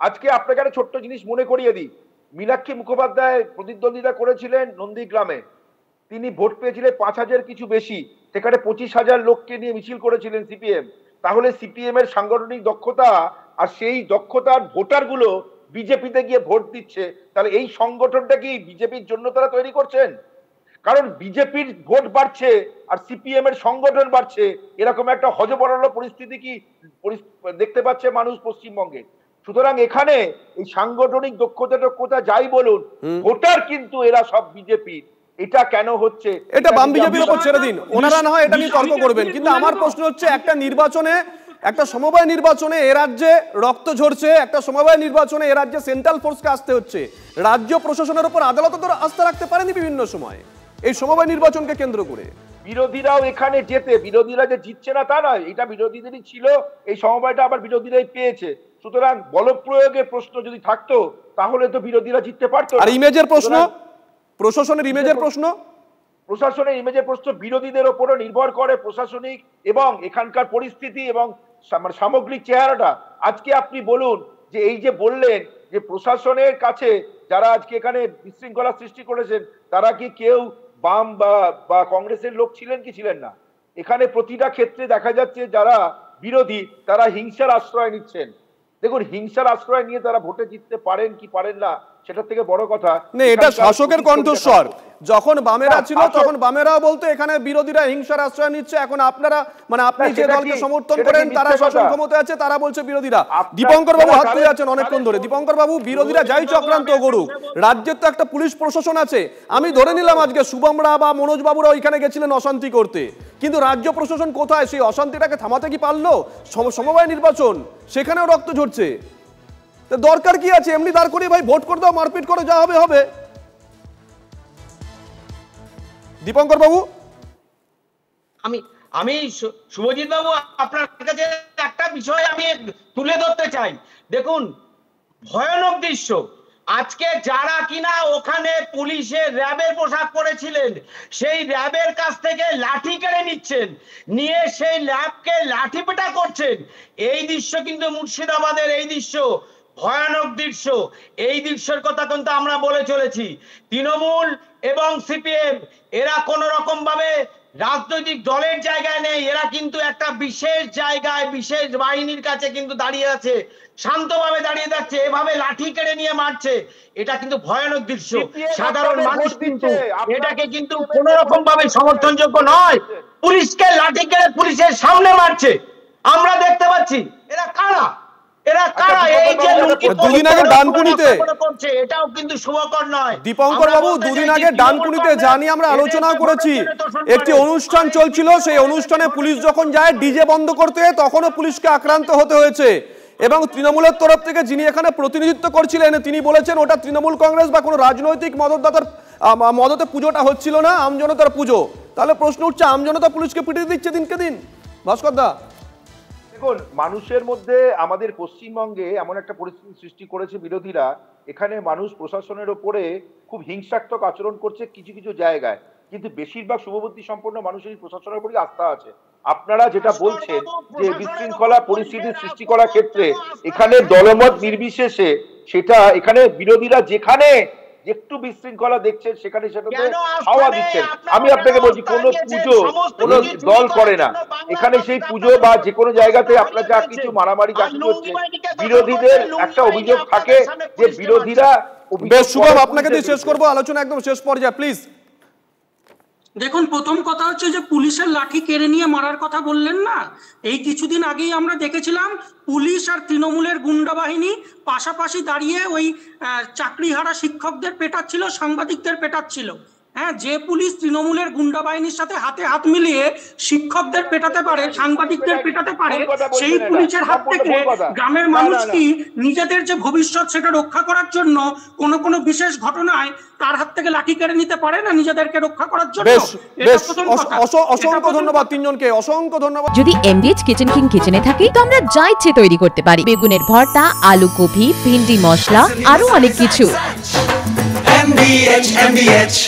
আজকে আপনাকে একটা ছোট্ট জিনিস মনে করিয়ে দিই। মীনাক্ষী মুখোপাধ্যায় প্রতিদ্বন্দ্বিতা করেছিলেন নন্দীগ্রামে, তিনি ভোট পেয়েছিলেন 5000 কিছু বেশি, সেখানে 25,000 লোককে নিয়ে মিছিল করেছিলেন সিপিএম। তাহলে সিপিএম এর সাংগঠনিক দক্ষতা আর সেই দক্ষতার ভোটারগুলো বিজেপিতে গিয়ে ভোট দিচ্ছে, তাহলে এই সংগঠনটা কি বিজেপির জন্য তারা তৈরি করছেন? কারণ বিজেপির ভোট বাড়ছে আর সিপিএম এর সংগঠন বাড়ছে, এরকম একটা হযবরল পরিস্থিতি কি দেখতে পাচ্ছে মানুষ পশ্চিমবঙ্গে। সুতরাং এখানে এই সাংগঠনিক দক্ষতা যাই বলুন, ভোটার কিন্তু এরা সব বিজেপির। এটা কেন হচ্ছে,
এটা বাম বিজেপির উপর ছেড়ে দিন, ওনারা না হয় এটা নিয়ে তর্ক করবেন। কিন্তু আমার প্রশ্ন হচ্ছে, একটা নির্বাচনে, একটা সমবায় নির্বাচনে এ রাজ্যে রক্ত ঝরছে, একটা সমবায় নির্বাচনে এ রাজ্যে সেন্ট্রাল ফোর্সকে আসতে হচ্ছে, রাজ্য প্রশাসনের উপর আদালত তো আস্থা রাখতে পারেনি বিভিন্ন সময় এই সমবায় নির্বাচনকে কেন্দ্র করে।
বিরোধীরাও এখানে বিরোধীরা যে জিতছে না তা নয়, এটা বিরোধীদেরই ছিল, এই সমবায়টা আবার বিরোধীরাই পেয়েছে। সুতরাং বলপ্রয়োগের প্রশ্ন যদি থাকতো তাহলে তো বিরোধীরা জিততে পারতো।
আর ইমেজের প্রশ্ন, প্রশাসনের ইমেজের প্রশ্ন,
বিরোধীদের উপরও নির্ভর করে প্রশাসনিক এবং এখানকার পরিস্থিতি এবং সামগ্রিক চেহারাটা। আজকে আপনি বলুন যে এই যে বললেন যে প্রশাসনের কাছে যারা আজকে এখানে বিশৃঙ্খলা সৃষ্টি করেছেন, তারা কি কেউ বাম বা কংগ্রেসের লোক ছিলেন কি ছিলেন না? এখানে প্রতিটা ক্ষেত্রে দেখা যাচ্ছে যারা বিরোধী তারা হিংসার আশ্রয় নিচ্ছেন। দেখুন, হিংসার আশ্রয় নিয়ে তারা ভোটে জিততে পারেন কি পারেন না সেটা থেকে বড় কথা
না, এটা শাসকের কণ্ঠস্বর। যখন বামেরা ছিল তখন বামেরাও বলতো এখানে বিরোধীরা হিংসার আশ্রয় নিচ্ছে, এখন আপনারা, মানে আপনি যে দলকে সমর্থন করেন তারা শাসন ক্ষমতায় আছে, তারা বলছে বিরোধীরা। দীপঙ্কর বাবু হাত তুলে আছেন অনেকক্ষণ ধরে। দীপঙ্কর বাবু, বিরোধীরা যাই চক্রান্ত করুক, রাজ্যের তো একটা পুলিশ প্রশাসন আছে। আমি ধরে নিলাম আজকে শুভমরা বা মনোজ বাবুরা ওইখানে গেছিলেন অশান্তি করতে, কিন্তু রাজ্য প্রশাসন কোথায়? সেই অশান্তিটাকে থামাতে কি পারলো? সমবায় নির্বাচন, সেখানেও রক্ত ঝরছে। তো দরকার কি আছে? এমনি দাঁড় করিয়ে ভাই ভোট করে দাও, মারপিট করে, যা হবে হবে। দীপঙ্কর বাবু,
আমি শুভজিৎ বাবু আপনার কাছে একটা বিষয় আমি তুলে ধরতে চাই। দেখুন, ভয়ানক দৃশ্য। আজকে যারা কিনা ওখানে পুলিশের র্যাবের পোশাক পরেছিলেন, সেই র্যাবের কাছ থেকে লাঠি কেড়ে নিচ্ছেন, নিয়ে সেই ল্যাবকে লাঠিপেটা করছেন। এই দৃশ্য কিন্তু মুর্শিদাবাদের, এই দৃশ্য ভয়ানক দৃশ্য। এই দৃশ্যের কথা কিন্তু আমরা বলে চলেছি। তৃণমূল এবং সিপিএম এরা কোন রকম ভাবে রাজনৈতিক দলের জায়গায় নেই, এরা কিন্তু একটা বিশেষ জায়গায় বিশেষ বাহিনীর কাছে কিন্তু দাঁড়িয়ে আছে, শান্তভাবে দাঁড়িয়ে যাচ্ছে, এভাবে লাঠি কেড়ে নিয়ে মারছে। এটা কিন্তু ভয়ানক দৃশ্য। সাধারণ মানুষ কিন্তু এটাকে কিন্তু কোন রকম ভাবে সমর্থনযোগ্য নয়। পুলিশকে লাঠি কেড়ে পুলিশের সামনে মারছে, আমরা দেখতে পাচ্ছি। এরা কারা? এরা কারা? এই যে
দুদিন আগে ডানকুনিতে
করছে, এটাও কিন্তু শুভকর নয়।
দীপঙ্কর বাবু, দুদিন আগে ডানকুনিতে জানি আমরা আলোচনা করেছি, একটি অনুষ্ঠান চলছিল, সেই অনুষ্ঠানে পুলিশ যখন যায় ডিজে বন্ধ করতে, তখনও পুলিশকে আক্রান্ত হতে হয়েছে। এবং তৃণমূলের তরফ থেকে যিনি এখানে প্রতিনিধিত্ব করছিলেন তিনি বলেছেন ওটা তৃণমূল কংগ্রেস বা কোনো রাজনৈতিক মদতদাতার মদতে পুজোটা হচ্ছিল না, আমজনতার পুজো। তাহলে প্রশ্ন উঠছে, আমজনতা পুলিশকে পিটিয়ে দিচ্ছে দিনকে দিন। ভাস্কর দা,
দেখুন, মানুষের মধ্যে আমাদের পশ্চিমবঙ্গে এমন একটা পরিস্থিতি সৃষ্টি করেছে বিরোধীরা, এখানে মানুষ প্রশাসনের ওপরে খুব হিংসাত্মক আচরণ করছে কিছু কিছু জায়গায়, কিন্তু বেশিরভাগ শুভবুদ্ধি সম্পন্ন মানুষের প্রশাসনের উপরই আস্থা আছে। আপনারা যেটা বলছেন যে বিশৃঙ্খলা পরিস্থিতির সৃষ্টি করার ক্ষেত্রে এখানে দলমত নির্বিশেষে, সেটা এখানে বিরোধীরা যেখানে একটু বিশৃঙ্খলা দেখছেন সেখানে সেটাতে হাওয়া দিচ্ছেন। আমি আপনাকে বলছি, কোনো পুজো কোনো দল করে না, এখানে সেই পুজো বা যে কোনো জায়গাতে আপনার যা কিছু মারামারি যা কিছু হচ্ছে, বিরোধীদের একটা অভিযোগ থাকে যে বিরোধীরা।
বেশ শুভম, আপনাকে দিয়ে শেষ করবো আলোচনা, একদম শেষ পর্যায়ে প্লিজ।
দেখুন, প্রথম কথা হচ্ছে যে পুলিশের লাঠি কেড়ে নিয়ে মারার কথা বললেন না, এই কিছুদিন আগেই আমরা দেখেছিলাম পুলিশ আর তৃণমূলের গুন্ডা বাহিনী পাশাপাশি দাঁড়িয়ে ওই চাকরিহারা শিক্ষকদের পেটাচ্ছিল, সাংবাদিকদের পেটাচ্ছিল। হ্যাঁ, যে পুলিশ তৃণমূলের গুন্ডা বাহিনীর সাথে হাতে হাত মিলিয়ে শিক্ষকদের পেটাতে পারে, সাংবাদিকদের পেটাতে পারে, সেই পুলিশের হাত থেকে গ্রামের মানুষ কি নিজেদের যে ভবিষ্যৎ সেটা রক্ষা করার জন্য কোনো বিশেষ ঘটনায় তার হাত থেকে লাঠি কেড়ে নিতে পারে না নিজেদেরকে রক্ষা করার জন্য?
অসংখ্য ধন্যবাদ তিনজনকে, অসংখ্য ধন্যবাদ।
যদি এমডিএচ কিচেন কিং কিচেনে থাকি তো আমরা যা ইচ্ছে তৈরি করতে পারি, বেগুনের ভর্তা, আলু কপি, ভিন্ডি মশলা, আরো অনেক কিছু।
MDH